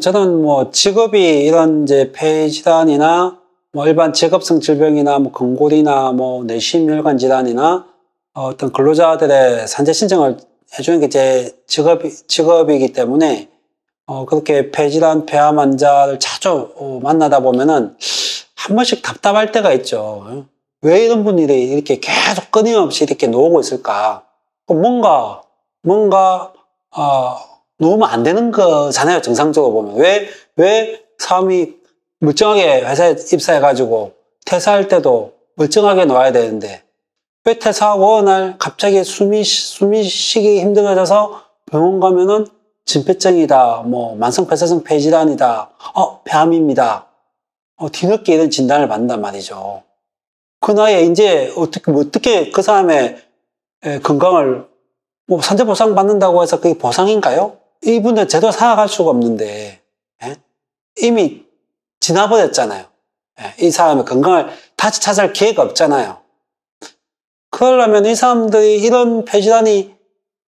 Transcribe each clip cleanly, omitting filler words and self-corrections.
저는 뭐 직업이 이런 이제 폐질환이나 뭐 일반 직업성 질병이나 뭐 근골이나 뭐 내심혈관 질환이나 어떤 근로자들의 산재 신청을 해주는 게 제 직업이기 때문에 그렇게 폐질환, 폐암 환자를 자주 만나다 보면은 한 번씩 답답할 때가 있죠. 왜 이런 분들이 이렇게 계속 끊임없이 이렇게 놓고 있을까? 뭔가 놓으면 안 되는 거잖아요, 정상적으로 보면. 왜 사람이 멀쩡하게 회사에 입사해가지고 퇴사할 때도 멀쩡하게 놓아야 되는데, 왜 퇴사하고 어느 날 갑자기 숨이 쉬기 힘들어져서 병원 가면은 진폐증이다, 뭐, 만성폐쇄성 폐질환이다, 폐암입니다. 뒤늦게 이런 진단을 받는단 말이죠. 그 나이에 이제 어떻게 그 사람의 건강을 뭐 산재보상 받는다고 해서 그게 보상인가요? 이분들 제대로 살아갈 수가 없는데, 이미 지나버렸잖아요. 이 사람의 건강을 다시 찾을 기회가 없잖아요. 그러려면 이 사람들이 이런 폐질환이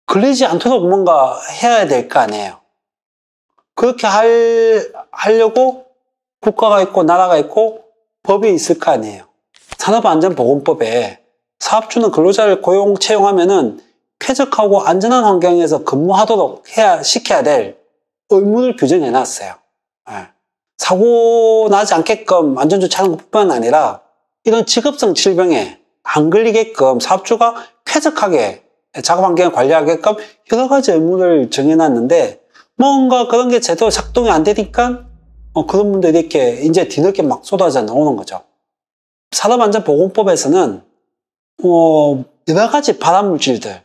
걸리지 않도록 뭔가 해야 될 거 아니에요. 그렇게 하려고 국가가 있고 나라가 있고 법이 있을 거 아니에요. 산업안전보건법에 사업주는 근로자를 채용하면은 쾌적하고 안전한 환경에서 근무하도록 시켜야 될 의무를 규정해 놨어요. 사고 나지 않게끔 안전조치하는 것뿐만 아니라 이런 직업성 질병에 안 걸리게끔 사업주가 쾌적하게 작업 환경을 관리하게끔 여러 가지 의무를 정해놨는데 뭔가 그런 게 제대로 작동이 안 되니까 그런 분들이 이렇게 이제 뒤늦게 막 쏟아져 나오는 거죠. 산업안전보건법에서는 여러 가지 발암물질들,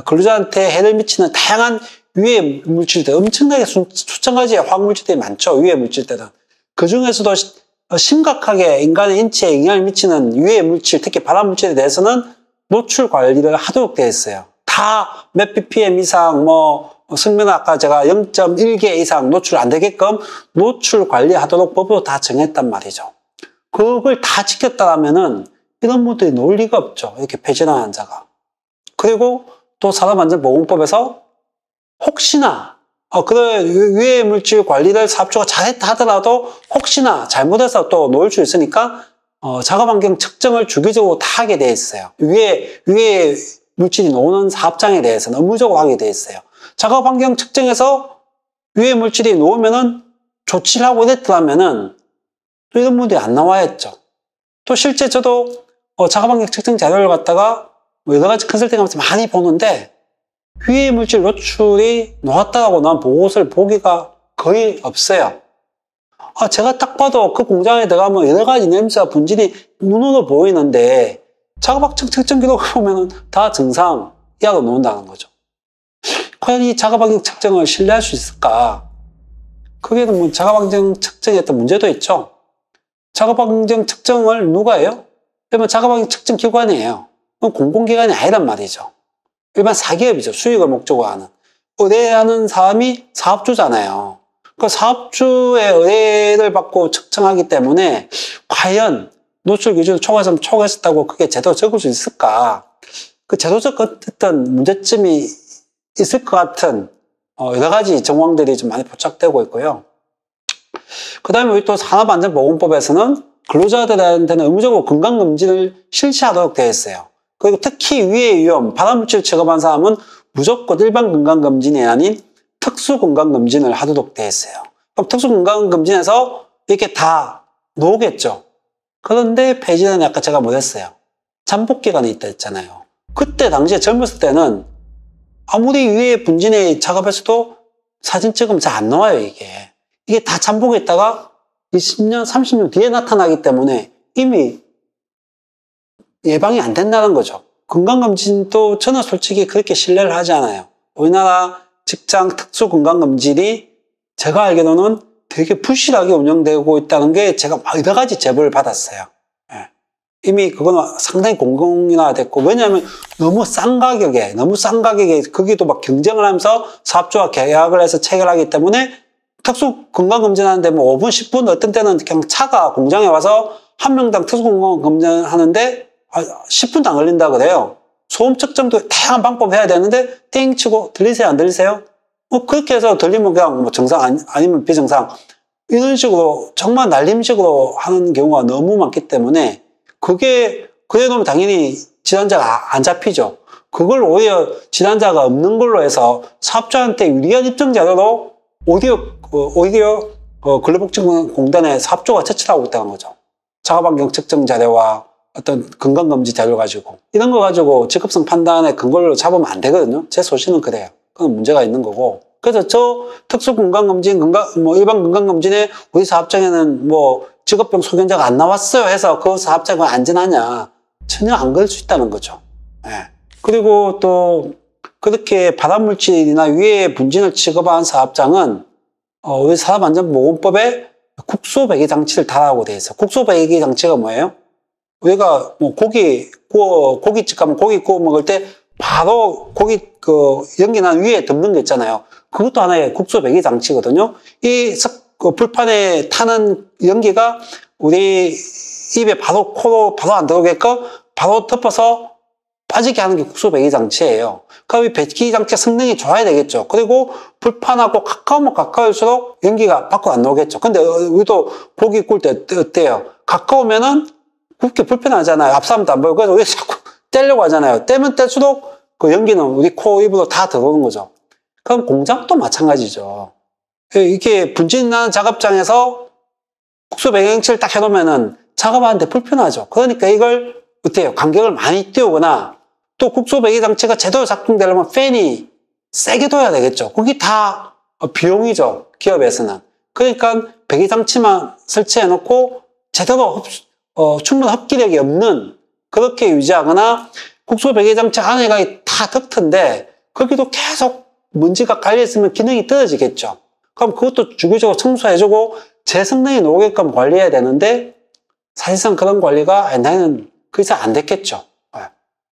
근로자한테 해를 미치는 다양한 유해 물질들, 엄청나게 수천 가지의 화학물질들이 많죠. 유해 물질들은. 그 중에서도 심각하게 인간의 인체에 영향을 미치는 유해 물질, 특히 발암물질에 대해서는 노출 관리를 하도록 되어 있어요. 다 몇 ppm 이상, 승면은 아까 제가 0.1개 이상 노출 안 되게끔 노출 관리하도록 법으로 다 정했단 말이죠. 그걸 다 지켰다면은 이런 분들이 놓을 리가 없죠. 이렇게 폐질환 환자가. 그리고 또 산업안전보건법에서 혹시나 그런 유해 물질 관리를 사업주가 잘했다 하더라도 혹시나 잘못해서 또 놓을 수 있으니까 작업환경 측정을 주기적으로 다 하게 돼 있어요. 유해 물질이 놓는 사업장에 대해서는 의무적으로 하게 돼 있어요. 작업환경 측정에서 유해 물질이 놓으면은 조치를 하고 이랬더라면은 또 이런 분들이 안 나와야 했죠. 또 실제 저도 작업환경 측정 자료를 갖다가 여러 가지 컨설팅하면서 많이 보는데 유해 물질 노출이 나왔다고 난 보고서를 보기가 거의 없어요. 제가 딱 봐도 그 공장에 들어가면 여러 가지 냄새와 분진이 눈으로 보이는데 작업환경 측정 기록을 보면 다 정상 이하로 나온다는 거죠. 과연 이 작업환경 측정을 신뢰할 수 있을까? 거기에는 뭐 작업환경 측정에 어떤 문제도 있죠. 작업환경 측정을 누가 해요? 그러면 작업환경 측정 기관이에요. 그건 공공기관이 아니란 말이죠. 일반 사기업이죠. 수익을 목적으로 하는. 의뢰하는 사람이 사업주잖아요. 그 사업주의 의뢰를 받고 측정하기 때문에 과연 노출 기준을 초과했다고 그게 제대로 적을 수 있을까? 그 제도적 어떤 문제점이 있을 것 같은 여러 가지 정황들이 좀 많이 포착되고 있고요. 그 다음에 우리 또 산업안전보건법에서는 근로자들한테는 의무적으로 건강검진을 실시하도록 되어 있어요. 그리고 특히 유해 위험, 발암물질 취급한 사람은 무조건 일반 건강검진이 아닌 특수건강검진을 하도록 되어 있어요. 그럼 특수건강검진에서 이렇게 다 나오겠죠. 그런데 폐질환이 아까 제가 뭐랬어요? 잠복기간이 있다 했잖아요. 그때 당시에 젊었을 때는 아무리 유해 분진에 작업했어도 사진 찍으면 잘 안 나와요, 이게. 이게 다 잠복에 있다가 20년, 30년 뒤에 나타나기 때문에 이미 예방이 안 된다는 거죠. 건강검진도 저는 솔직히 그렇게 신뢰를 하지 않아요. 우리나라 직장 특수건강검진이 제가 알기로는 되게 부실하게 운영되고 있다는 게 제가 여러 가지 제보를 받았어요. 이미 그거는 상당히 공공연화됐고, 왜냐하면 너무 싼 가격에 거기도 막 경쟁을 하면서 사업주와 계약을 해서 체결하기 때문에 특수 건강검진하는데 뭐 5분, 10분, 어떤 때는 그냥 차가 공장에 와서 한 명당 특수 건강검진 하는데 10분도 안 걸린다 그래요. 소음 측정도 다양한 방법 해야 되는데 띵 치고 들리세요? 안 들리세요? 그렇게 해서 들리면 그냥 뭐 정상 아니면 비정상 이런 식으로 정말 날림식으로 하는 경우가 너무 많기 때문에 그게 그래 놓으면 당연히 질환자가 안 잡히죠. 그걸 오히려 질환자가 없는 걸로 해서 사업자한테 유리한 입증 자료로 오히려 근로복지공단에 사업주가 제출하고 있다는 거죠. 작업환경 측정 자료와 어떤 건강검진 자료 가지고 이런 거 가지고 직업성 판단의 근거로 잡으면 안 되거든요. 제 소신은 그래요. 그건 문제가 있는 거고. 그래서 저 특수 건강검진, 일반 건강검진에 우리 사업장에는 뭐 직업병 소견자가 안 나왔어요 해서 그 사업장은 안전하냐? 전혀 안 그럴 수 있다는 거죠. 예. 그리고 또 그렇게 발암물질이나 유해 분진을 취급한 사업장은 우리 산업안전보건법에 국소배기 장치를 달라고 돼 있어. 국소배기 장치가 뭐예요? 우리가 뭐 고깃집 가면 고기 구워 먹을 때 바로 고기 연기 난 위에 덮는 거 있잖아요. 그것도 하나의 국소배기 장치거든요. 불판에 타는 연기가 우리 입에 코로 바로 안 들어오게끔 바로 덮어서 빠지게 하는 게 국소배기 장치예요. 그럼 이 배기 장치 성능이 좋아야 되겠죠. 그리고 불판하고 가까우면 가까울수록 연기가 밖으로 안 나오겠죠. 근데 우리도 고기 구울 때 어때요? 가까우면은 굽게 불편하잖아요. 앞사람도 안 보이고. 그래서 우리 자꾸 떼려고 하잖아요. 떼면 뗄수록 그 연기는 우리 코, 입으로 다 들어오는 거죠. 그럼 공장도 마찬가지죠. 이렇게 분진 나는 작업장에서 국소배기 장치를 딱 해놓으면은 작업하는데 불편하죠. 그러니까 이걸 어때요? 간격을 많이 띄우거나 또 국소배기 장치가 제대로 작동되려면 팬이 세게 둬야 되겠죠. 그게 다 비용이죠. 기업에서는. 그러니까 배기 장치만 설치해놓고 제대로 충분한 흡기력이 없는 그렇게 유지하거나 국소배기 장치 안에가 다 덕트인데 거기도 계속 먼지가 깔려있으면 기능이 떨어지겠죠. 그럼 그것도 주기적으로 청소해주고 재성능이 나오게끔 관리해야 되는데 사실상 그런 관리가 옛날에는 그 이상 안 됐겠죠.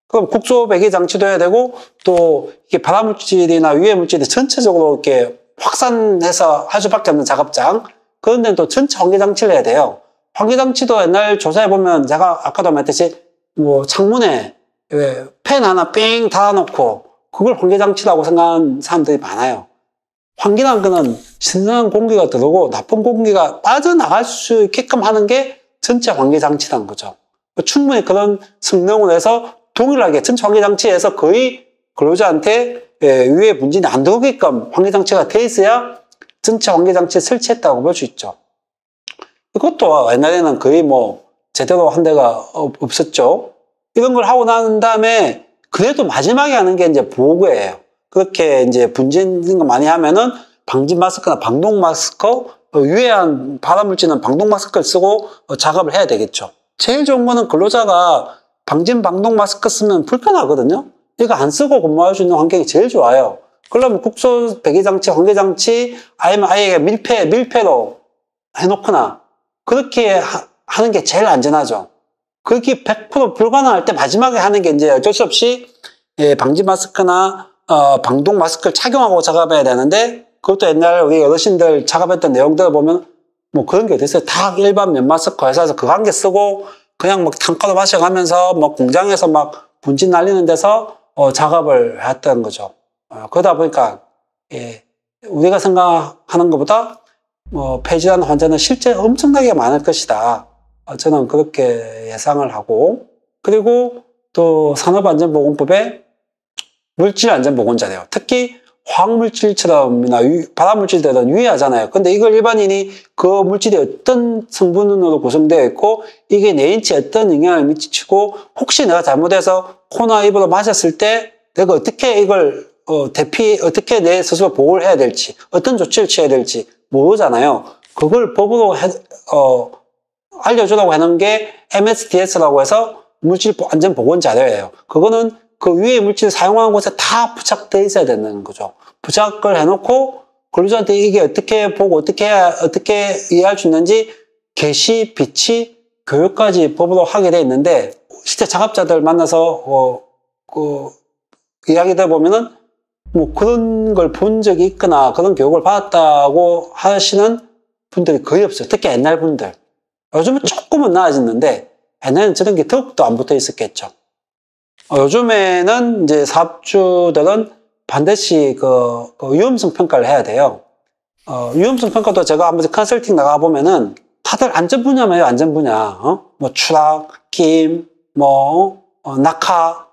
그럼 국소배기 장치도 해야 되고 또 이게 발암물질이나 유해물질이 전체적으로 이렇게 확산해서 할 수밖에 없는 작업장 그런 데는 또 전체 환기장치를 해야 돼요. 환기장치도 옛날 조사해 보면 제가 아까도 말했듯이 뭐 창문에 팬 하나 삥 달아놓고 그걸 환기장치라고 생각하는 사람들이 많아요. 환기라는 거는 신선한 공기가 들어오고 나쁜 공기가 빠져나갈 수 있게끔 하는 게 전체 환기장치라는 거죠. 충분히 그런 성능을 해서 동일하게 전체 환기장치에서 거의 근로자한테 유해 분진이 안 들어오게끔 환기장치가 돼 있어야 전체 환기장치에 설치했다고 볼 수 있죠. 그것도 옛날에는 거의 뭐 제대로 한 데가 없었죠. 이런 걸 하고 난 다음에 그래도 마지막에 하는 게 이제 보고예요. 그렇게 이제 분진 거 많이 하면은 방진 마스크나 방독 마스크, 유해한 발암물질은 방독 마스크를 쓰고 작업을 해야 되겠죠. 제일 좋은 거는 근로자가 방진 방독 마스크 쓰면 불편하거든요. 이거 안 쓰고 근무할 수 있는 환경이 제일 좋아요. 그러면 국소 배기장치, 환기장치, 아니면 아예 밀폐로 해놓거나 그렇게 하는 게 제일 안전하죠. 그게 100% 불가능할 때 마지막에 하는 게 이제 어쩔 수 없이 방진 마스크나 방독 마스크를 착용하고 작업해야 되는데 그것도 옛날 우리 어르신들 작업했던 내용들을 보면 뭐 그런 게 어딨어요. 다 일반 면 마스크 회사에서 그거 한 개 쓰고 그냥 막 단가로 마셔가면서 뭐 공장에서 막 분진 날리는 데서 작업을 했던 거죠. 그러다 보니까 우리가 생각하는 것보다 폐질환 환자는 실제 엄청나게 많을 것이다. 저는 그렇게 예상을 하고 그리고 또 산업안전보건법에 물질안전보건자료요. 특히 화학물질처럼이나 발암물질들은 유해하잖아요. 근데 이걸 일반인이 그 물질이 어떤 성분으로 구성되어 있고 이게 내 인체에 어떤 영향을 미치고 혹시 내가 잘못해서 코나 입으로 마셨을 때 내가 어떻게 이걸 어떻게 내 스스로 보호를 해야 될지 어떤 조치를 취해야 될지 모르잖아요. 그걸 법으로 알려주라고 하는 게 MSDS라고 해서 물질안전보건자료예요. 그거는 그 유해 물질을 사용하는 곳에 다 부착되어 있어야 되는 거죠. 부착을 해놓고 근로자한테 이게 어떻게 보고 어떻게 이해할 수 있는지 게시, 비치 교육까지 법으로 하게 돼 있는데, 실제 작업자들 만나서, 이야기 들어보면은, 뭐 그런 걸 본 적이 있거나 그런 교육을 받았다고 하시는 분들이 거의 없어요. 특히 옛날 분들. 요즘은 조금은 나아졌는데, 옛날에는 저런 게 더욱더 안 붙어 있었겠죠. 요즘에는 이제 사업주들은 반드시 위험성 평가를 해야 돼요. 위험성 평가도 제가 한번 컨설팅 나가보면은 다들 안전 분야만 해요, 안전 분야. 뭐 추락, 김, 낙하,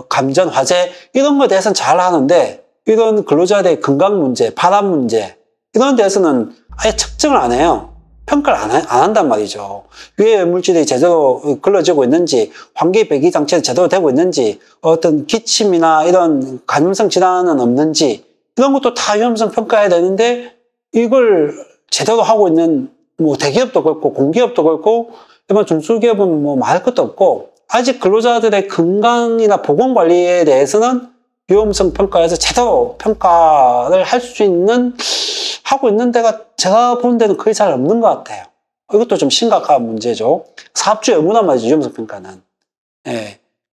감전, 화재, 이런 거에 대해서는 잘 하는데, 이런 근로자들의 건강 문제, 바람 문제, 이런 데서는 아예 측정을 안 해요. 평가를 안 한단 말이죠. 유해 물질이 제대로 걸러지고 있는지, 환기 배기 장치가 제대로 되고 있는지, 어떤 기침이나 이런 감염성 질환은 없는지, 이런 것도 다 위험성 평가해야 되는데, 이걸 제대로 하고 있는 대기업도 그렇고 공기업도 그렇고 일반 중소기업은 말할 것도 없고, 아직 근로자들의 건강이나 보건 관리에 대해서는 위험성 평가에서 제대로 평가를 할 수 있는 하고 있는 데가 제가 보는 데는 거의 잘 없는 것 같아요. 이것도 좀 심각한 문제죠. 사업주의 의무란 말이죠, 위험성 평가는. 예.